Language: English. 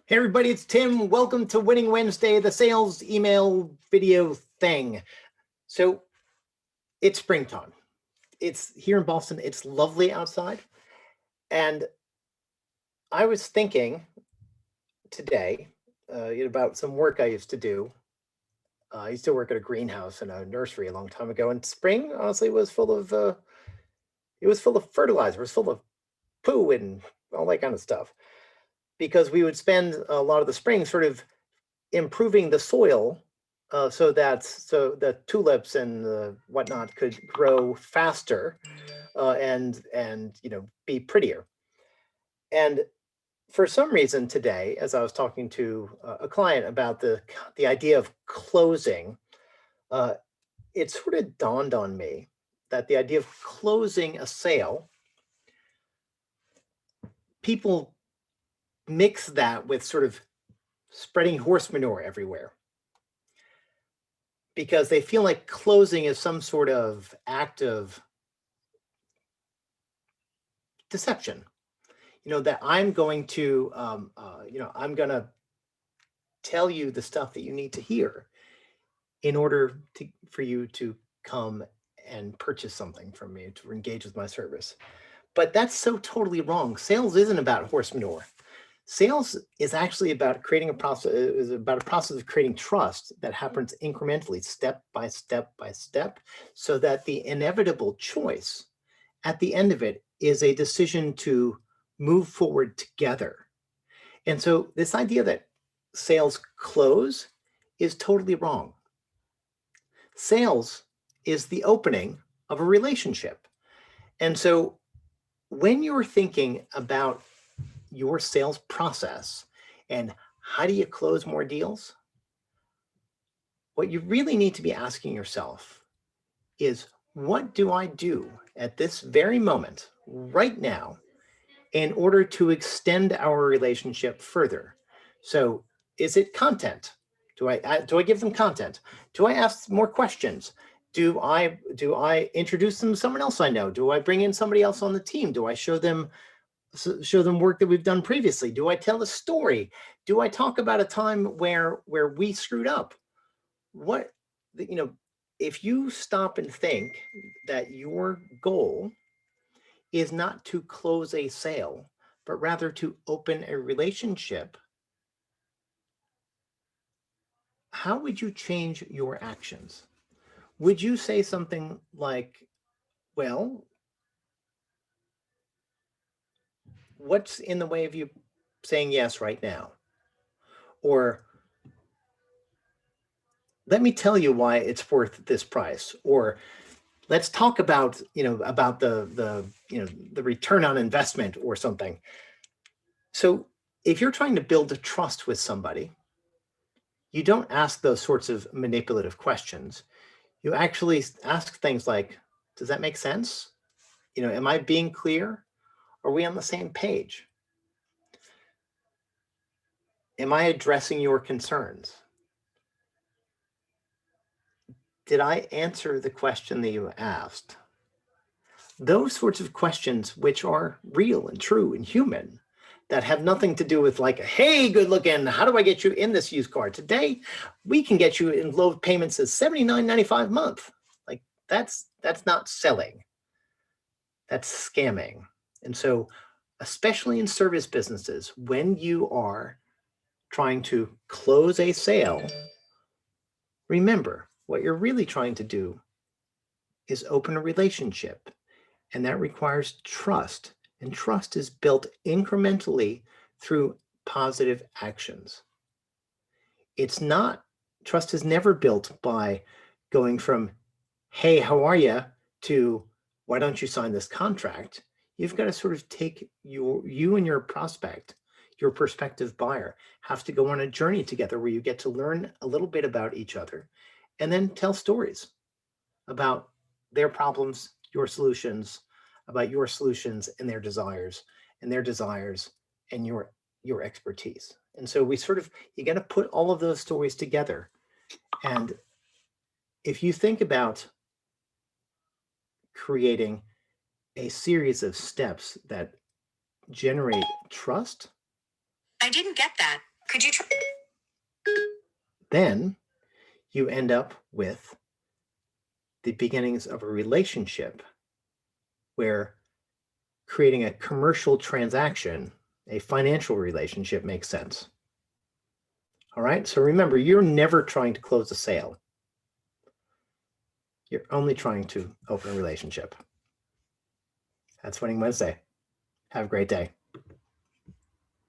Hey everybody, it's Tim. Welcome to Winning Wednesday, the sales email video thing. So it's springtime. It's here in Boston. It's lovely outside. And I was thinking today about some work I used to do. I used to work at a greenhouse and a nursery a long time ago. And spring, honestly, was full of fertilizer. It was full of poo and all that kind of stuff. Because we would spend a lot of the spring sort of improving the soil so the tulips and the whatnot could grow faster and be prettier. And for some reason today, as I was talking to a client about the idea of closing, uh, it sort of dawned on me that the idea of closing a sale, people mix that with sort of spreading horse manure everywhere, because they feel like closing is some sort of act of deception. That I'm going to, I'm going to tell you the stuff that you need to hear in order for you to come and purchase something from me, to engage with my service. But that's so totally wrong. Sales isn't about horse manure. Sales is actually about creating a process, is about a process of creating trust that happens incrementally, step by step by step, so that the inevitable choice at the end of it is a decision to move forward together. And so this idea that sales close is totally wrong. Sales is the opening of a relationship. And so when you're thinking about your sales process and how do you close more deals, what you really need to be asking yourself is, what do I do at this very moment, right now, in order to extend our relationship further? So is it content? Do I give them content? Do I ask more questions? Do I introduce them to someone else I know? Do I bring in somebody else on the team? Do I show them work that we've done previously? Do I tell a story? Do I talk about a time where we screwed up? What you know, if you stop and think that your goal is not to close a sale, but rather to open a relationship, how would you change your actions? Would you say something like, well, what's in the way of you saying yes right now? Or let me tell you why it's worth this price. Or let's talk about, about the return on investment or something. So if you're trying to build a trust with somebody, you don't ask those sorts of manipulative questions. You actually ask things like, does that make sense? Am I being clear? Are we on the same page? Am I addressing your concerns? Did I answer the question that you asked? Those sorts of questions, which are real and true and human, that have nothing to do with like, hey, good looking, how do I get you in this used car? Today, we can get you in low payments of $79.95 a month. Like that's not selling. That's scamming. And so, especially in service businesses, when you are trying to close a sale, remember what you're really trying to do is open a relationship. And that requires trust. And trust is built incrementally through positive actions. Trust is never built by going from, hey, how are you, to, why don't you sign this contract? You've got to sort of take you and your prospect, your prospective buyer, have to go on a journey together where you get to learn a little bit about each other and then tell stories about their problems, your solutions, about your solutions and their desires, and your expertise. And so you got to put all of those stories together. And if you think about creating a series of steps that generate trust. I didn't get that. Could you try? Then you end up with the beginnings of a relationship where creating a commercial transaction, a financial relationship, makes sense. All right. So remember, you're never trying to close a sale. You're only trying to open a relationship. That's Winning Wednesday. Have a great day.